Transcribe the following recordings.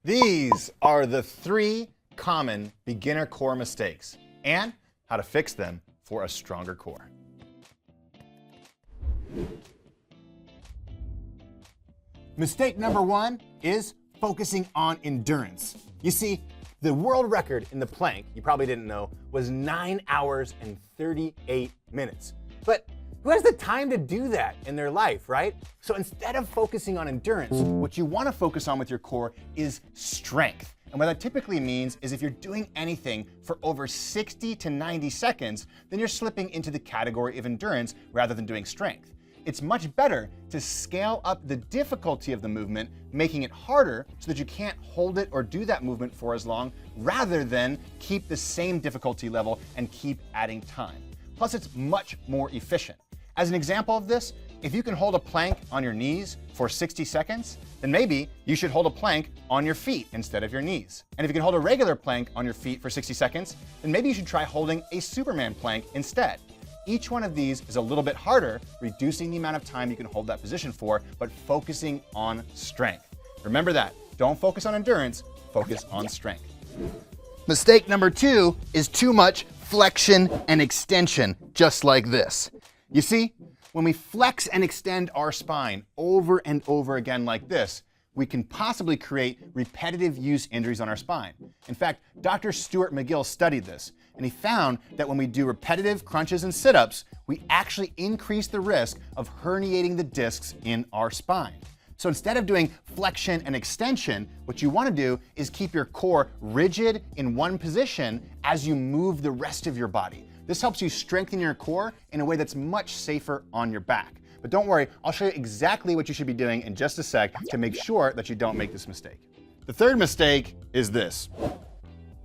These are the 3 common beginner core mistakes and how to fix them for a stronger core. Mistake number 1 is focusing on endurance. You see, the world record in the plank, you probably didn't know, was 9 hours and 38 minutes. But who has the time to do that in their life, right? So instead of focusing on endurance, what you want to focus on with your core is strength. And what that typically means is if you're doing anything for over 60 to 90 seconds, then you're slipping into the category of endurance rather than doing strength. It's much better to scale up the difficulty of the movement, making it harder so that you can't hold it or do that movement for as long, rather than keep the same difficulty level and keep adding time. Plus, it's much more efficient. As an example of this, if you can hold a plank on your knees for 60 seconds, then maybe you should hold a plank on your feet instead of your knees. And if you can hold a regular plank on your feet for 60 seconds, then maybe you should try holding a Superman plank instead. Each one of these is a little bit harder, reducing the amount of time you can hold that position for, but focusing on strength. Remember that. Don't focus on endurance, focus on strength. Mistake number 2 is too much flexion and extension, just like this. You see, when we flex and extend our spine over and over again like this, we can possibly create repetitive use injuries on our spine. In fact, Dr. Stuart McGill studied this, and he found that when we do repetitive crunches and sit-ups, we actually increase the risk of herniating the discs in our spine. So instead of doing flexion and extension, what you want to do is keep your core rigid in one position as you move the rest of your body. This helps you strengthen your core in a way that's much safer on your back. But don't worry, I'll show you exactly what you should be doing in just a sec to make sure that you don't make this mistake. The third mistake is this.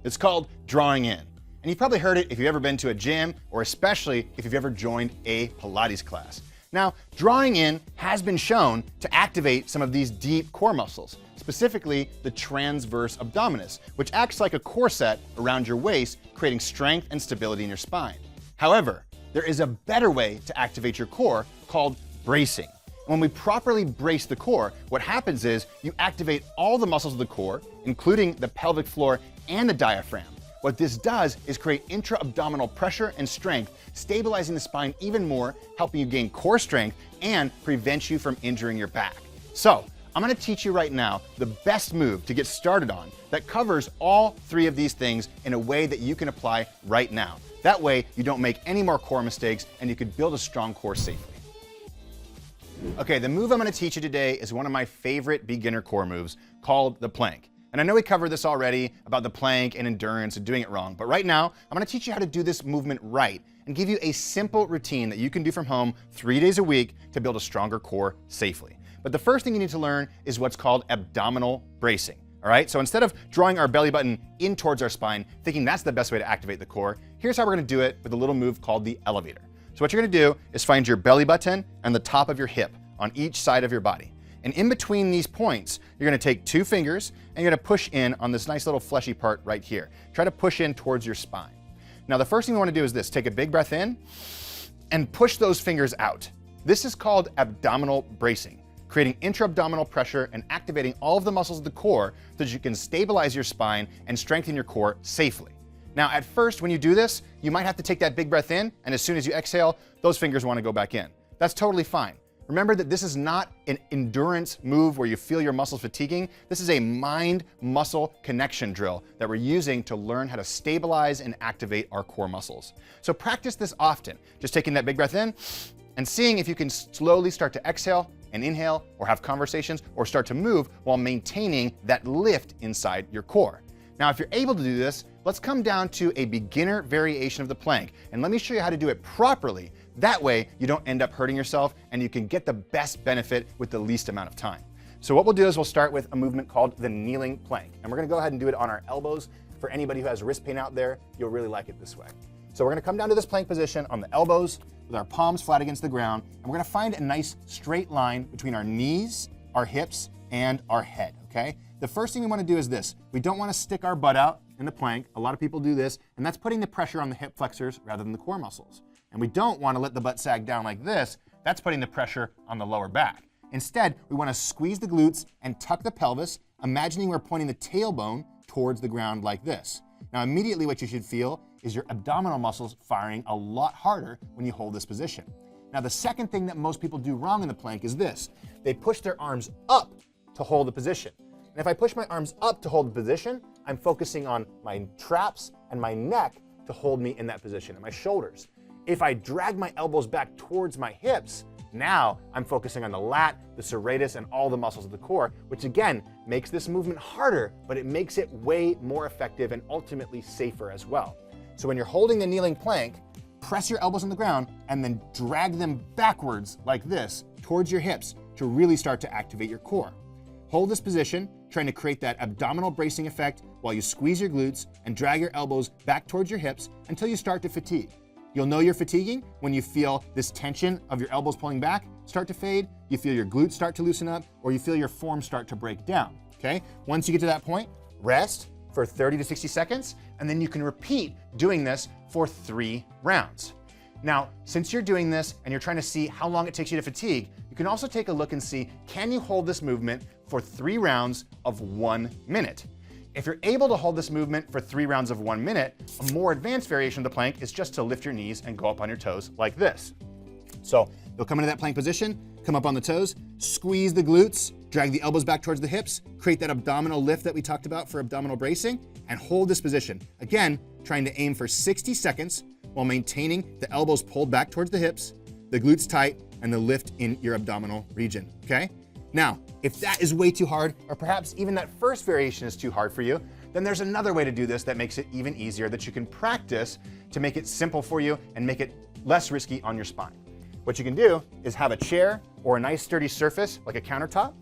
It's called drawing in. And you've probably heard it if you've ever been to a gym, or especially if you've ever joined a Pilates class. Now, drawing in has been shown to activate some of these deep core muscles, specifically the transverse abdominis, which acts like a corset around your waist, creating strength and stability in your spine. However, there is a better way to activate your core called bracing. When we properly brace the core, what happens is you activate all the muscles of the core, including the pelvic floor and the diaphragm. What this does is create intra-abdominal pressure and strength, stabilizing the spine even more, helping you gain core strength and prevent you from injuring your back. So, I'm going to teach you right now the best move to get started on that covers all 3 of these things in a way that you can apply right now. That way, you don't make any more core mistakes and you can build a strong core safely. Okay, the move I'm going to teach you today is one of my favorite beginner core moves called the plank. And I know we covered this already about the plank and endurance and doing it wrong, but right now, I'm going to teach you how to do this movement right and give you a simple routine that you can do from home 3 days a week to build a stronger core safely. But the first thing you need to learn is what's called abdominal bracing. All right, so instead of drawing our belly button in towards our spine, thinking that's the best way to activate the core, here's how we're going to do it with a little move called the elevator. So what you're going to do is find your belly button and the top of your hip on each side of your body. And in between these points, you're going to take 2 fingers and you're going to push in on this nice little fleshy part right here. Try to push in towards your spine. Now, the first thing we want to do is this. Take a big breath in and push those fingers out. This is called abdominal bracing, creating intra-abdominal pressure and activating all of the muscles of the core so that you can stabilize your spine and strengthen your core safely. Now, at first, when you do this, you might have to take that big breath in, and as soon as you exhale, those fingers want to go back in. That's totally fine. Remember that this is not an endurance move where you feel your muscles fatiguing. This is a mind-muscle connection drill that we're using to learn how to stabilize and activate our core muscles. So practice this often, just taking that big breath in and seeing if you can slowly start to exhale and inhale, or have conversations, or start to move while maintaining that lift inside your core. Now, if you're able to do this, let's come down to a beginner variation of the plank, and let me show you how to do it properly. That way, you don't end up hurting yourself, and you can get the best benefit with the least amount of time. So what we'll do is we'll start with a movement called the kneeling plank, and we're going to go ahead and do it on our elbows. For anybody who has wrist pain out there, you'll really like it this way. So we're going to come down to this plank position on the elbows with our palms flat against the ground, and we're going to find a nice straight line between our knees, our hips, and our head, okay? The first thing we want to do is this. We don't want to stick our butt out in the plank. A lot of people do this, and that's putting the pressure on the hip flexors rather than the core muscles. And we don't want to let the butt sag down like this. That's putting the pressure on the lower back. Instead, we want to squeeze the glutes and tuck the pelvis imagining we're pointing the tailbone towards the ground like this. Now, immediately what you should feel is your abdominal muscles firing a lot harder when you hold this position. Now, the second thing that most people do wrong in the plank is this. They push their arms up to hold the position. And if I push my arms up to hold the position, I'm focusing on my traps and my neck to hold me in that position, and my shoulders. If I drag my elbows back towards my hips, now I'm focusing on the lat, the serratus, and all the muscles of the core, which again makes this movement harder, but it makes it way more effective and ultimately safer as well. So when you're holding the kneeling plank, press your elbows on the ground and then drag them backwards like this towards your hips to really start to activate your core. Hold this position, trying to create that abdominal bracing effect while you squeeze your glutes and drag your elbows back towards your hips until you start to fatigue. You'll know you're fatiguing when you feel this tension of your elbows pulling back start to fade, you feel your glutes start to loosen up, or you feel your form start to break down, okay? Once you get to that point, rest for 30 to 60 seconds, and then you can repeat doing this for 3 rounds. Now, since you're doing this and you're trying to see how long it takes you to fatigue, you can also take a look and see, can you hold this movement for 3 rounds of 1 minute? If you're able to hold this movement for 3 rounds of 1 minute, a more advanced variation of the plank is just to lift your knees and go up on your toes like this. So you'll come into that plank position, come up on the toes, squeeze the glutes, drag the elbows back towards the hips, create that abdominal lift that we talked about for abdominal bracing, and hold this position. Again, trying to aim for 60 seconds while maintaining the elbows pulled back towards the hips, the glutes tight, and the lift in your abdominal region, okay? Now, if that is way too hard, or perhaps even that first variation is too hard for you, then there's another way to do this that makes it even easier that you can practice to make it simple for you and make it less risky on your spine. What you can do is have a chair or a nice sturdy surface like a countertop,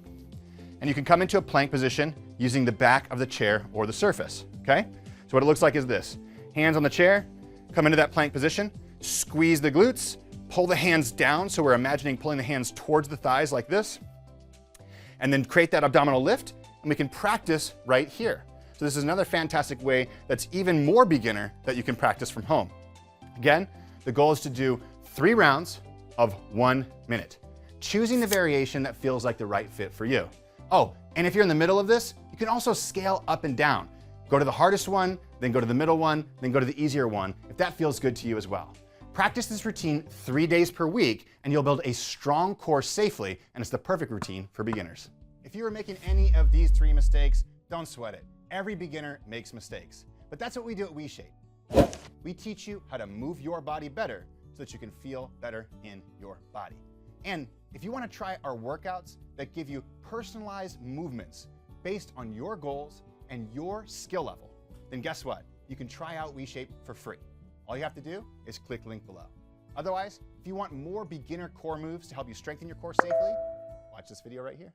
and you can come into a plank position using the back of the chair or the surface, okay? So what it looks like is this. Hands on the chair, come into that plank position, squeeze the glutes, pull the hands down, so we're imagining pulling the hands towards the thighs like this, and then create that abdominal lift, and we can practice right here. So this is another fantastic way that's even more beginner that you can practice from home. Again, the goal is to do 3 rounds of 1 minute, choosing the variation that feels like the right fit for you. Oh, and if you're in the middle of this, you can also scale up and down. Go to the hardest one, then go to the middle one, then go to the easier one, if that feels good to you as well. Practice this routine 3 days per week, and you'll build a strong core safely, and it's the perfect routine for beginners. If you are making any of these 3 mistakes, don't sweat it. Every beginner makes mistakes. But that's what we do at WeShape. We teach you how to move your body better so that you can feel better in your body. And if you want to try our workouts that give you personalized movements based on your goals and your skill level, then guess what? You can try out WeShape for free. All you have to do is click link below. Otherwise, if you want more beginner core moves to help you strengthen your core safely, watch this video right here.